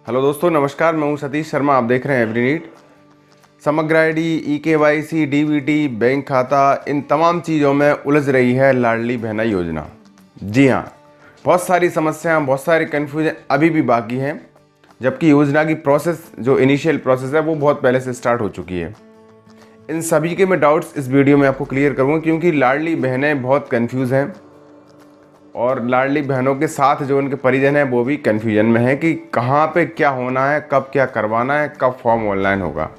Hello दोस्तों, नमस्कार। मैं हूं सतीश शर्मा। आप देख रहे हैं एवरीनीट। समग्र आईडी, ई-केवाईसी, डीबीटी, बैंक खाता, इन तमाम चीज़ों में उलझ रही है लाडली बहना योजना। जी हाँ, बहुत सारी समस्याएं, बहुत सारे कन्फ्यूजन अभी भी बाकी हैं, जबकि योजना की प्रोसेस, जो इनिशियल प्रोसेस है, वो बहुत पहले से स्टार्ट हो चुकी है। इन सभी के मैं डाउट्स इस वीडियो में आपको क्लियर करूँगा, क्योंकि लाडली बहनें बहुत कन्फ्यूज़ हैं और लाडली बहनों के साथ जो उनके परिजन हैं वो भी कन्फ्यूजन में है कि कहाँ पे क्या होना है, कब क्या करवाना है, कब फॉर्म ऑनलाइन होगा।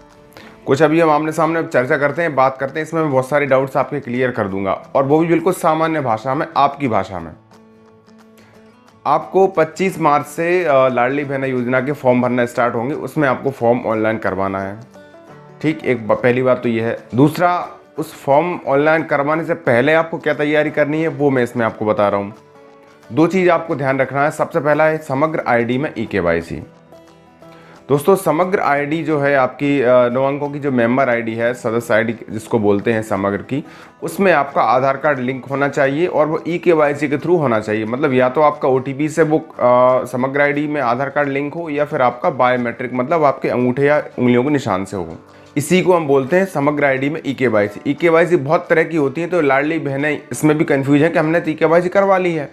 कुछ अभी हम आमने सामने अब चर्चा करते हैं, बात करते हैं। इसमें मैं बहुत सारी डाउट्स आपके क्लियर कर दूंगा, और वो भी बिल्कुल सामान्य भाषा में, आपकी भाषा में। आपको 25 मार्च से लाडली बहना योजना के फॉर्म भरना स्टार्ट होंगे। उसमें आपको फॉर्म ऑनलाइन करवाना है। ठीक, एक पहली बात तो ये है। दूसरा, उस फॉर्म ऑनलाइन करवाने से पहले आपको क्या तैयारी करनी है वो मैं इसमें आपको बता रहा हूँ। दो चीज़ आपको ध्यान रखना है। सबसे पहला है समग्र आईडी में ई-केवाईसी। दोस्तों, समग्र आईडी जो है आपकी 9 अंकों की जो मेंबर आईडी है, सदस्य आईडी जिसको बोलते हैं समग्र की, उसमें आपका आधार कार्ड लिंक होना चाहिए और वो ई-केवाईसी के थ्रू होना चाहिए। मतलब या तो आपका ओटीपी से वो समग्र आईडी में आधार कार्ड लिंक हो, या फिर आपका बायोमेट्रिक, मतलब आपके अंगूठे या उंगलियों के निशान से हो। इसी को हम बोलते हैं समग्र आईडी में ई-केवाईसी। ई-केवाईसी बहुत तरह की होती है, तो लाडली बहनें इसमें भी कन्फ्यूज है कि हमने तो ई-केवाईसी करवा ली है,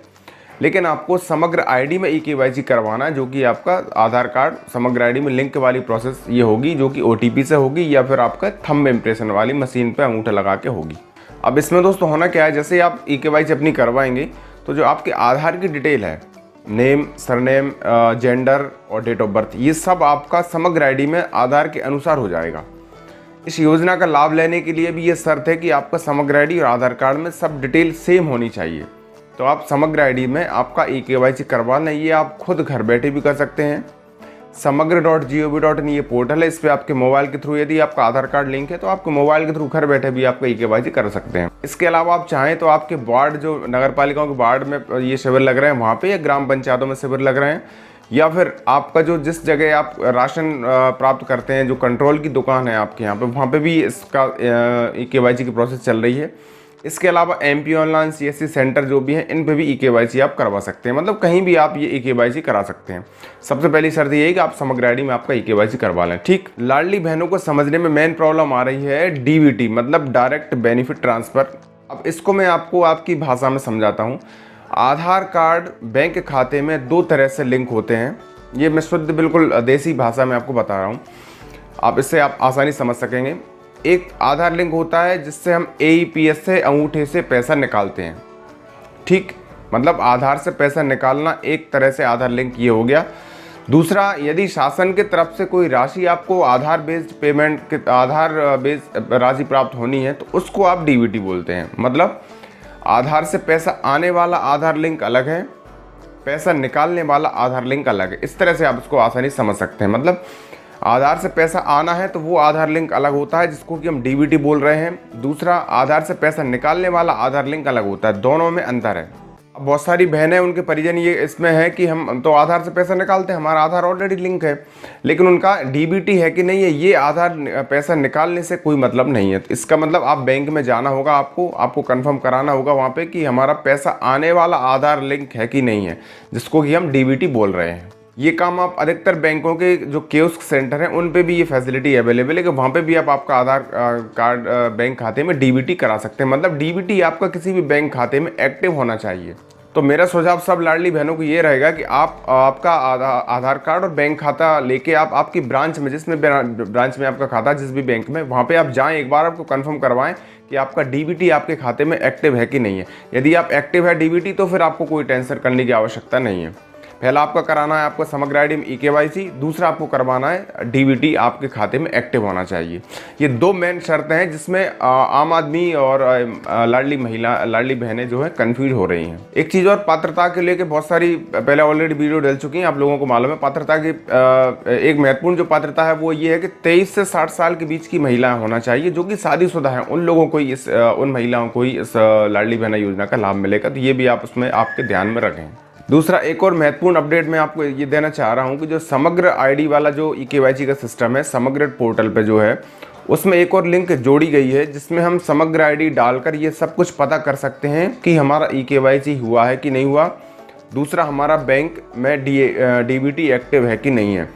लेकिन आपको समग्र आईडी में ई-केवाईसी करवाना है, जो कि आपका आधार कार्ड समग्र आईडी में लिंक वाली प्रोसेस ये होगी, जो कि ओटीपी से होगी या फिर आपका थंब इम्प्रेशन वाली मशीन पे अंगूठा लगा के होगी। अब इसमें दोस्तों होना क्या है, जैसे आप ई-केवाईसी अपनी करवाएंगे तो जो आपके आधार की डिटेल है, नेम, सरनेम, जेंडर और डेट ऑफ बर्थ, ये सब आपका समग्र आईडी में आधार के अनुसार हो जाएगा। इस योजना का लाभ लेने के लिए भी ये शर्त है कि आपका समग्र आईडी और आधार कार्ड में सब डिटेल सेम होनी चाहिए। तो आप समग्र आईडी में आपका ई-केवाईसी करवा लें। ये आप खुद घर बैठे भी कर सकते हैं। समग्र.gov.in ये पोर्टल है। इस पर आपके मोबाइल के थ्रू, यदि आपका आधार कार्ड लिंक है तो आपके मोबाइल के थ्रू घर बैठे भी आपका ई-केवाईसी कर सकते हैं। इसके अलावा आप चाहें तो आपके वार्ड, जो नगर पालिकाओं के वार्ड में ये शिविर लग रहे हैं वहाँ पे, या ग्राम पंचायतों में शिविर लग रहे हैं, या फिर आपका जो जिस जगह आप राशन प्राप्त करते हैं, जो कंट्रोल की दुकान है आपके यहाँ पे, वहाँ पे भी इसका ई-केवाईसी की प्रोसेस चल रही है। इसके अलावा एमपी ऑनलाइन, सीएससी सेंटर जो भी हैं, इन पे भी ई-केवाईसी आप करवा सकते हैं। मतलब कहीं भी आप ये ई-केवाईसी करा सकते हैं। सबसे पहली शर्त ये है कि आप समग्र आईडी में आपका ई-केवाईसी करवा लें। ठीक, लाडली बहनों को समझने में मेन प्रॉब्लम आ रही है डीबीटी, मतलब डायरेक्ट बेनिफिट ट्रांसफ़र। अब इसको मैं आपको आपकी भाषा में समझाता हूँ। आधार कार्ड बैंक खाते में दो तरह से लिंक होते हैं। ये मैं शुद्ध बिल्कुल देसी भाषा में आपको बता रहा हूँ, आप इससे आप आसानी समझ सकेंगे। एक आधार लिंक होता है जिससे हम एईपीएस से अंगूठे से पैसा निकालते हैं। ठीक, मतलब आधार से पैसा निकालना एक तरह से आधार लिंक ये हो गया। दूसरा, यदि शासन की तरफ से कोई राशि आपको आधार बेस्ड पेमेंट के, आधार बेस्ड राशि प्राप्त होनी है, तो उसको आप डीबीटी बोलते हैं। मतलब आधार से पैसा आने वाला आधार लिंक अलग है, पैसा निकालने वाला आधार लिंक अलग है। इस तरह से आप उसको आसानी समझ सकते हैं। मतलब आधार से पैसा आना है तो वो आधार लिंक अलग होता है, जिसको कि हम डीबीटी बोल रहे हैं। दूसरा, आधार से पैसा निकालने वाला आधार लिंक अलग होता है। दोनों में अंतर है। अब बहुत सारी बहनें, उनके परिजन ये इसमें है कि हम तो आधार से पैसा निकालते हैं, हमारा आधार ऑलरेडी लिंक है, लेकिन उनका डीबीटी है कि नहीं है, ये आधार पैसा निकालने से कोई मतलब नहीं है। इसका मतलब आप बैंक में जाना होगा, आपको कंफर्म कराना होगा वहाँ पे कि हमारा पैसा आने वाला आधार लिंक है कि नहीं है, जिसको कि हम डीबीटी बोल रहे हैं। ये काम आप अधिकतर बैंकों के जो कियोस्क सेंटर हैं उन पे भी ये फैसिलिटी अवेलेबल है कि वहाँ पे भी आप आपका आधार कार्ड बैंक खाते में डीबीटी करा सकते हैं। मतलब डीबीटी आपका किसी भी बैंक खाते में एक्टिव होना चाहिए। तो मेरा सुझाव सब लाडली बहनों को ये रहेगा कि आप आपका आधार कार्ड और बैंक खाता लेके आप आपकी ब्रांच में, जिसमें ब्रांच में आपका खाता, जिस भी बैंक में, वहाँ पे आप जाएं, एक बार आपको कंफर्म करवाएं कि आपका डीबीटी आपके खाते में एक्टिव है कि नहीं है। यदि आप एक्टिव है डीबीटी, तो फिर आपको कोई टेंशन करने की आवश्यकता नहीं है। पहला आपका कराना है आपको समग्र आईडी में ई-केवाईसी, दूसरा आपको करवाना है डीबीटी आपके खाते में एक्टिव होना चाहिए। ये दो मेन शर्तें हैं जिसमें आम आदमी और लाडली बहनें जो है कंफ्यूज हो रही हैं। एक चीज़ और, पात्रता के लेके बहुत सारी पहले ऑलरेडी वीडियो डल चुकी हैं, आप लोगों को मालूम है। पात्रता की एक महत्वपूर्ण जो पात्रता है वो ये है कि 23 से 60 साल के बीच की महिला होना चाहिए, जो कि शादीशुदा है। उन लोगों को उन महिलाओं को ही इस लाडली बहना योजना का लाभ मिलेगा। तो ये भी आप उसमें आपके ध्यान में रखें। दूसरा, एक और महत्वपूर्ण अपडेट मैं आपको ये देना चाह रहा हूँ कि जो समग्र आईडी वाला जो ई-केवाईसी का सिस्टम है, समग्र पोर्टल पे जो है, उसमें एक और लिंक जोड़ी गई है जिसमें हम समग्र आईडी डालकर ये सब कुछ पता कर सकते हैं कि हमारा ई-केवाईसी हुआ है कि नहीं हुआ, दूसरा हमारा बैंक में DBT एक्टिव है कि नहीं है।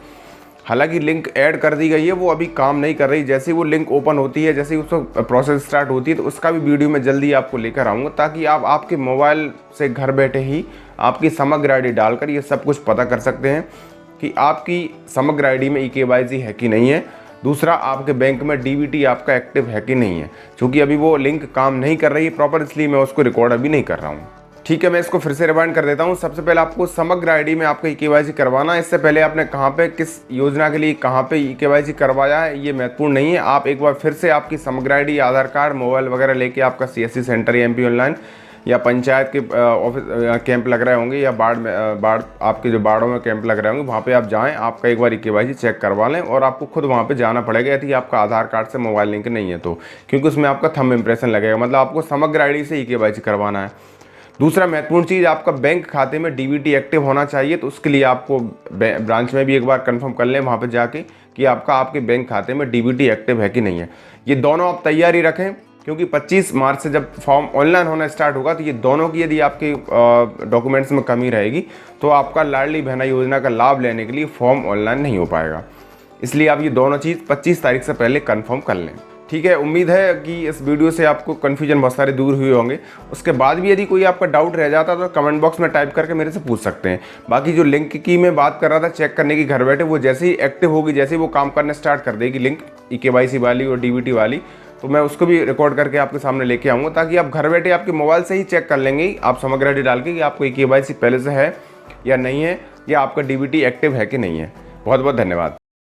हालांकि लिंक ऐड कर दी गई है, वो अभी काम नहीं कर रही। जैसे ही वो लिंक ओपन होती है, जैसे ही उसको प्रोसेस स्टार्ट होती है, तो उसका भी वीडियो मैं जल्दी आपको लेकर आऊँगा, ताकि आप आपके मोबाइल से घर बैठे ही आपकी समग्र ID डालकर ये सब कुछ पता कर सकते हैं कि आपकी समग्र ID में eKYC है कि नहीं है। दूसरा, आपके बैंक में DBT आपका एक्टिव है कि नहीं है। क्योंकि अभी वो लिंक काम नहीं कर रही है प्रॉपर, इसलिए मैं उसको रिकॉर्ड अभी नहीं कर रहा हूँ। ठीक है, मैं इसको फिर से रिवाइंड कर देता हूँ। सबसे पहले आपको समग्र ID में आपका eKYC करवाना है। इससे पहले आपने कहाँ पे, किस योजना के लिए कहाँ पे eKYC करवाया है, ये महत्वपूर्ण नहीं है। आप एक बार फिर से आपकी समग्र ID, आधार कार्ड, मोबाइल वगैरह लेके आपका CSC सेंटर या MP ऑनलाइन या पंचायत के ऑफिस कैंप लग रहे होंगे, या बाढ़ आपके जो बाढ़ों में कैंप लग रहे होंगे, वहाँ पे आप जाएं, आपका एक बार eKYC चेक करवा लें। और आपको खुद वहाँ पे जाना पड़ेगा यदि आपका आधार कार्ड से मोबाइल लिंक नहीं है तो, क्योंकि उसमें आपका थंब इम्प्रेशन लगेगा। मतलब आपको समग्र ID से eKYC करवाना है। दूसरा महत्वपूर्ण चीज़, आपका बैंक खाते में DBT एक्टिव होना चाहिए। तो उसके लिए आपको ब्रांच में भी एक बार कंफर्म कर लें वहाँ पे जाके कि आपके बैंक खाते में DBT एक्टिव है कि नहीं है। ये दोनों आप तैयारी रखें, क्योंकि 25 मार्च से जब फॉर्म ऑनलाइन होना स्टार्ट होगा, तो ये दोनों की यदि आपके डॉक्यूमेंट्स में कमी रहेगी तो आपका लाडली बहना योजना का लाभ लेने के लिए फॉर्म ऑनलाइन नहीं हो पाएगा। इसलिए आप ये दोनों चीज़ 25 तारीख से पहले कन्फर्म कर लें। ठीक है, उम्मीद है कि इस वीडियो से आपको कन्फ्यूजन बहुत सारे दूर हुए होंगे। उसके बाद भी यदि कोई आपका डाउट रह जाता तो कमेंट बॉक्स में टाइप करके मेरे से पूछ सकते हैं। बाकी जो लिंक की मैं बात कर रहा था चेक करने की घर बैठे, वो जैसे ही एक्टिव होगी, जैसे ही वो काम करना स्टार्ट कर देगी लिंक eKYC वाली और DBT वाली, तो मैं उसको भी रिकॉर्ड करके आपके सामने लेके आऊँगा, ताकि आप घर बैठे आपके मोबाइल से ही चेक कर लेंगे, आप समग्र ID डाल के, कि आपको eKYC पहले से है या नहीं है, या आपका DBT एक्टिव है कि नहीं है। बहुत बहुत धन्यवाद।